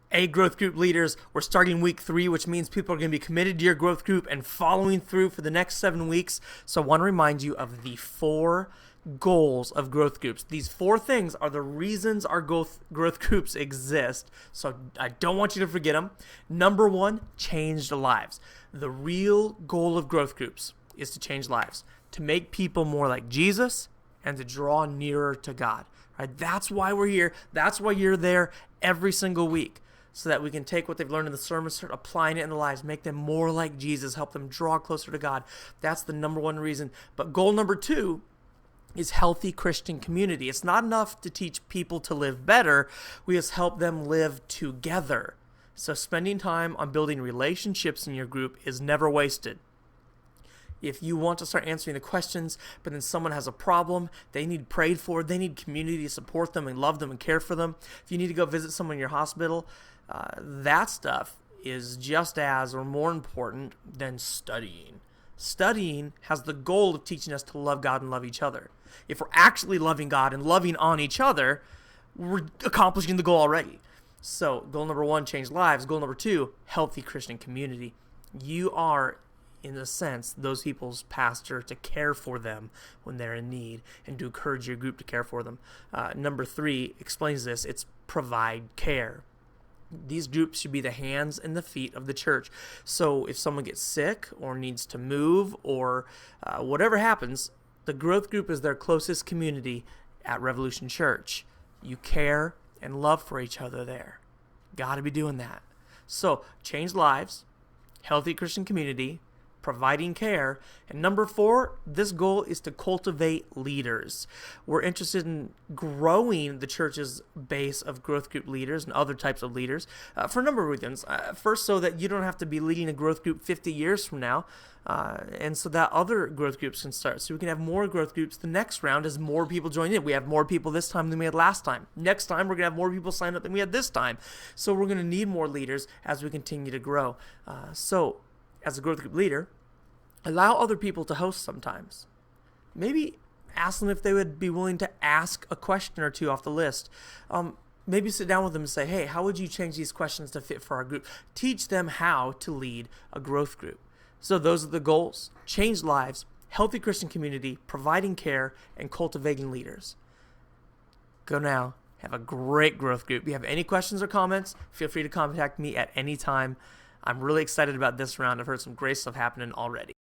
Hey, growth group leaders, we're starting week 3, which means people are going to be committed to your growth group and following through for the next 7 weeks. So I want to remind you of the 4 goals of growth groups. These 4 things are the reasons our growth groups exist. So I don't want you to forget them. Number 1, changed lives. The real goal of growth groups is to change lives, to make people more like Jesus and to draw nearer to God. Right? That's why we're here. That's why you're there every single week, so that we can take what they've learned in the sermon, start applying it in their lives, make them more like Jesus, help them draw closer to God. That's the number 1 reason. But goal number 2 is healthy Christian community. It's not enough to teach people to live better. We just help them live together. So spending time on building relationships in your group is never wasted. If you want to start answering the questions, but then someone has a problem, they need prayed for, they need community to support them and love them and care for them. If you need to go visit someone in your hospital, that stuff is just as or more important than studying. Studying has the goal of teaching us to love God and love each other. If we're actually loving God and loving on each other, we're accomplishing the goal already. So goal number 1, change lives. Goal number 2, healthy Christian community. You are, in a sense, those people's pastor to care for them when they're in need and to encourage your group to care for them. Number 3 explains this. It's provide care. These groups should be the hands and the feet of the church. So if someone gets sick or needs to move or whatever happens, the growth group is their closest community at Revolution Church. You care and love for each other there. Got to be doing that. So change lives, healthy Christian community, providing care. And number 4, this goal is to cultivate leaders. We're interested in growing the church's base of growth group leaders and other types of leaders for a number of reasons. First, so that you don't have to be leading a growth group 50 years from now, and so that other growth groups can start. So we can have more growth groups the next round as more people join in. We have more people this time than we had last time. Next time, we're going to have more people sign up than we had this time. So we're going to need more leaders as we continue to grow. So as a growth group leader, allow other people to host sometimes. Maybe ask them if they would be willing to ask a question or 2 off the list. Maybe sit down with them and say, hey, how would you change these questions to fit for our group? Teach them how to lead a growth group. So those are the goals. Change lives, healthy Christian community, providing care, and cultivating leaders. Go now. Have a great growth group. If you have any questions or comments, feel free to contact me at any time. I'm really excited about this round. I've heard some great stuff happening already.